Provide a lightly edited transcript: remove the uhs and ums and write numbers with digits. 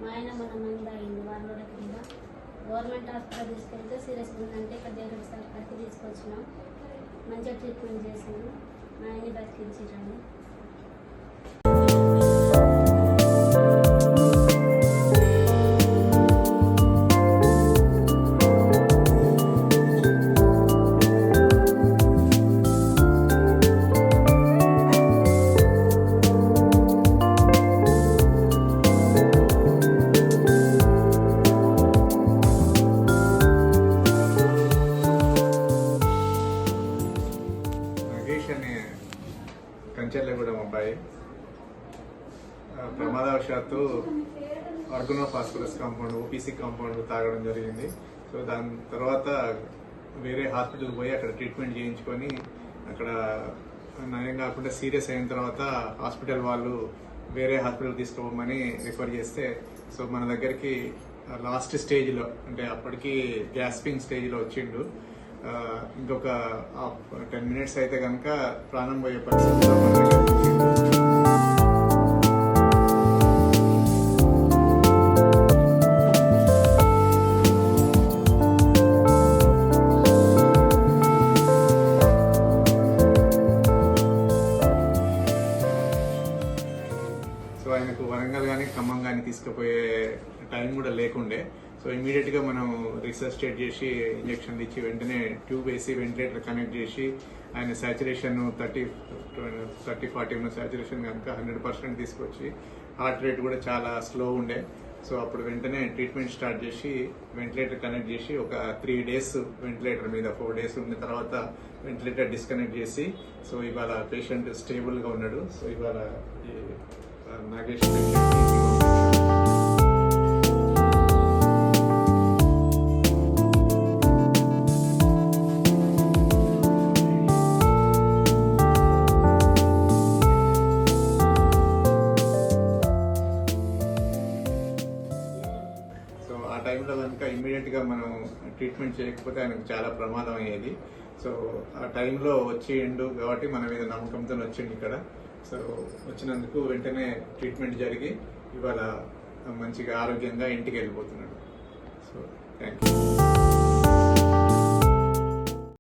మా ఆయన మొన్న మంది అయింది వారం రోజుల కింద. గవర్నమెంట్ హాస్పిటల్ తీసుకెళ్తే సీరియస్ ఉందంటే ఇక్కడ దేవుడి సర్కార్కి తీసుకొచ్చినాం. మంచిగా ట్రీట్మెంట్ చేసాము. మా ఆయన్ని బతికించారండి. కంచెర్లగూడెం అబ్బాయి ప్రమాదవశాత్తు ఆర్గనోఫాస్కులస్ కాంపౌండ్ ఓపీసీ కాంపౌండ్ తాగడం జరిగింది. సో దాని తర్వాత వేరే హాస్పిటల్ పోయి అక్కడ ట్రీట్మెంట్ చేయించుకొని అక్కడ నయం కాకుండా సీరియస్ అయిన తర్వాత హాస్పిటల్ వాళ్ళు వేరే హాస్పిటల్ తీసుకోమని రిఫర్ చేస్తే సో మన దగ్గరికి లాస్ట్ స్టేజ్లో అంటే అప్పటికి గ్యాస్పింగ్ స్టేజ్లో వచ్చిండు. ఇంకొక 10 minutes అయితే కనుక ప్రాణం పోయే పరిస్థితిలో మన దగ్గర సో ఆయనకు వరంగల్ కానీ ఖమ్మం కానీ తీసుకుపోయే టైం కూడా లేకుండే. సో ఇమీడియట్గా మనం రిసర్స్టేట్ చేసి ఇంజక్షన్లు ఇచ్చి వెంటనే ట్యూబ్ వేసి వెంటిలేటర్ కనెక్ట్ చేసి ఆయన సాచురేషన్ 30-40 ఉన్న సాచురేషన్ కనుక 100% తీసుకొచ్చి హార్ట్ రేట్ కూడా చాలా స్లో ఉండే. సో అప్పుడు వెంటనే ట్రీట్మెంట్ స్టార్ట్ చేసి వెంటిలేటర్ కనెక్ట్ చేసి ఒక 3 days వెంటిలేటర్ మీద 4 days ఉన్న తర్వాత వెంటిలేటర్ డిస్కనెక్ట్ చేసి సో ఇవాళ పేషెంట్ స్టేబుల్గా ఉన్నాడు. సో ఇవాళ నాగేష్ ఆ టైంలో కనుక ఇమ్మీడియట్గా మనం ట్రీట్మెంట్ చేయకపోతే ఆయనకు చాలా ప్రమాదం అయ్యేది. సో ఆ టైంలో వచ్చిండు కాబట్టి మన మీద నమ్మకంతో వచ్చిండు ఇక్కడ. సో వచ్చినందుకు వెంటనే ట్రీట్మెంట్ జరిగి ఇవాళ మంచిగా ఆరోగ్యంగా ఇంటికి వెళ్ళిపోతున్నాడు. So thank you.